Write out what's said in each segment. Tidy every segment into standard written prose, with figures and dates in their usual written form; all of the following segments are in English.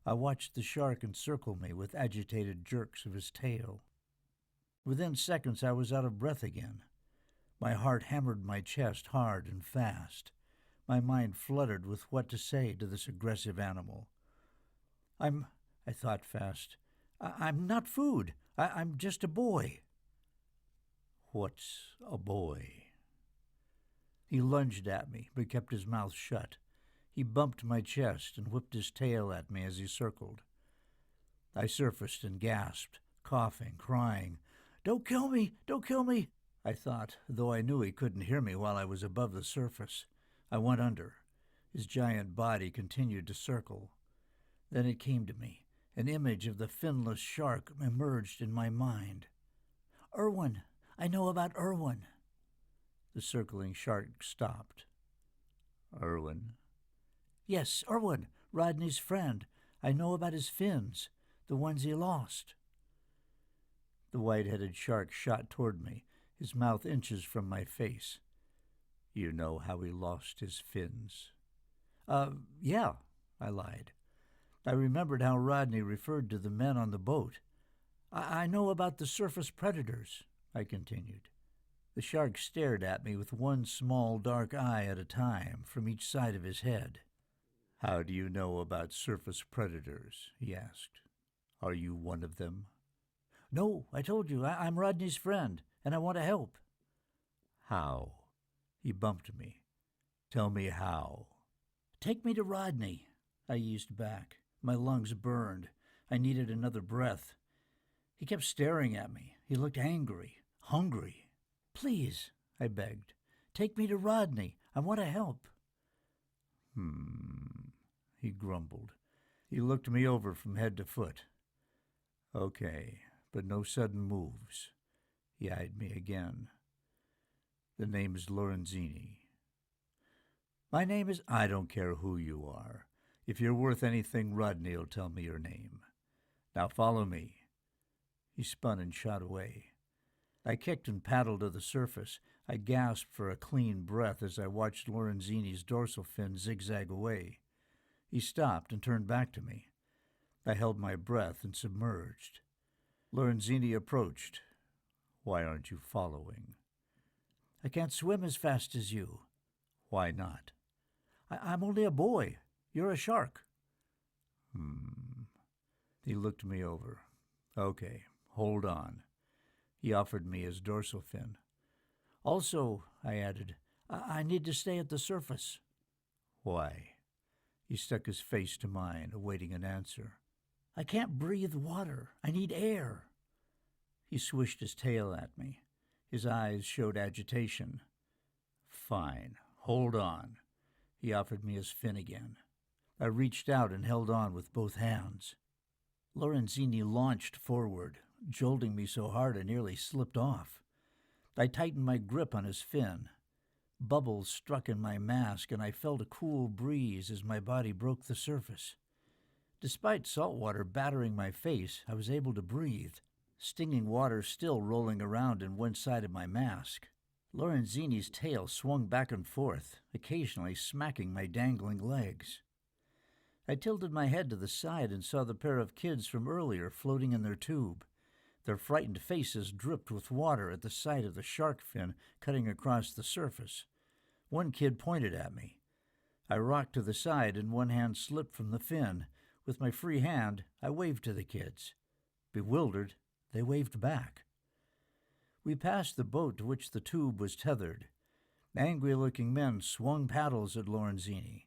I watched the shark encircle me with agitated jerks of his tail. Within seconds, I was out of breath again. My heart hammered my chest hard and fast. My mind fluttered with what to say to this aggressive animal. I thought fast, I'm not food. I'm just a boy. What's a boy? He lunged at me, but kept his mouth shut. He bumped my chest and whipped his tail at me as he circled. I surfaced and gasped, coughing, crying, "Don't kill me! Don't kill me!" I thought, though I knew he couldn't hear me while I was above the surface. I went under. His giant body continued to circle. Then it came to me. An image of the finless shark emerged in my mind. "Irwin! I know about Irwin!" The circling shark stopped. Irwin? "Yes, Irwin, Rodney's friend. I know about his fins, the ones he lost." The white-headed shark shot toward me, his mouth inches from my face. "You know how he lost his fins?" Yeah," I lied. I remembered how Rodney referred to the men on the boat. I know about the surface predators," I continued. The shark stared at me with one small dark eye at a time from each side of his head. "How do you know about surface predators?" he asked. "Are you one of them?" "No, I told you, I'm Rodney's friend, and I want to help." "How?" He bumped me. "Tell me how." "Take me to Rodney," I eased back. My lungs burned. I needed another breath. He kept staring at me. He looked angry, hungry. "Please," I begged, "take me to Rodney. I want to help." He grumbled. He looked me over from head to foot. "Okay, but no sudden moves." He eyed me again. "The name's Lorenzini." "My name is—" "I don't care who you are. If you're worth anything, Rodney'll tell me your name. Now follow me." He spun and shot away. I kicked and paddled to the surface. I gasped for a clean breath as I watched Lorenzini's dorsal fin zigzag away. He stopped and turned back to me. I held my breath and submerged. Lorenzini approached. "Why aren't you following?" "I can't swim as fast as you." "Why not?" I'm only a boy. You're a shark." He looked me over. "Okay, hold on." He offered me his dorsal fin. "Also," I added, I need to stay at the surface." "Why?" He stuck his face to mine, awaiting an answer. "I can't breathe water. I need air." He swished his tail at me. His eyes showed agitation. "Fine. Hold on." He offered me his fin again. I reached out and held on with both hands. Lorenzini launched forward, jolting me so hard I nearly slipped off. I tightened my grip on his fin. Bubbles struck in my mask, and I felt a cool breeze as my body broke the surface. Despite salt water battering my face, I was able to breathe, stinging water still rolling around in one side of my mask. Lorenzini's tail swung back and forth, occasionally smacking my dangling legs. I tilted my head to the side and saw the pair of kids from earlier floating in their tube. Their frightened faces dripped with water at the sight of the shark fin cutting across the surface. One kid pointed at me. I rocked to the side and one hand slipped from the fin. With my free hand, I waved to the kids. Bewildered, they waved back. We passed the boat to which the tube was tethered. Angry-looking men swung paddles at Lorenzini.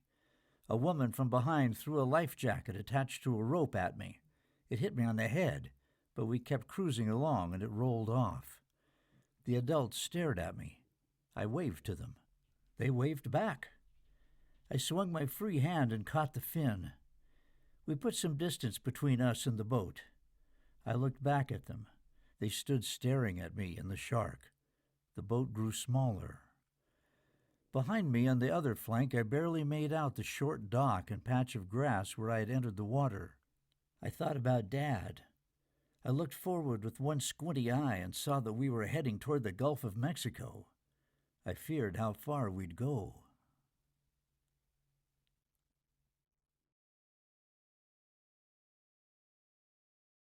A woman from behind threw a life jacket attached to a rope at me. It hit me on the head, but we kept cruising along and it rolled off. The adults stared at me. I waved to them. They waved back. I swung my free hand and caught the fin. We put some distance between us and the boat. I looked back at them. They stood staring at me and the shark. The boat grew smaller. Behind me on the other flank, I barely made out the short dock and patch of grass where I had entered the water. I thought about Dad. I looked forward with one squinty eye and saw that we were heading toward the Gulf of Mexico. I feared how far we'd go.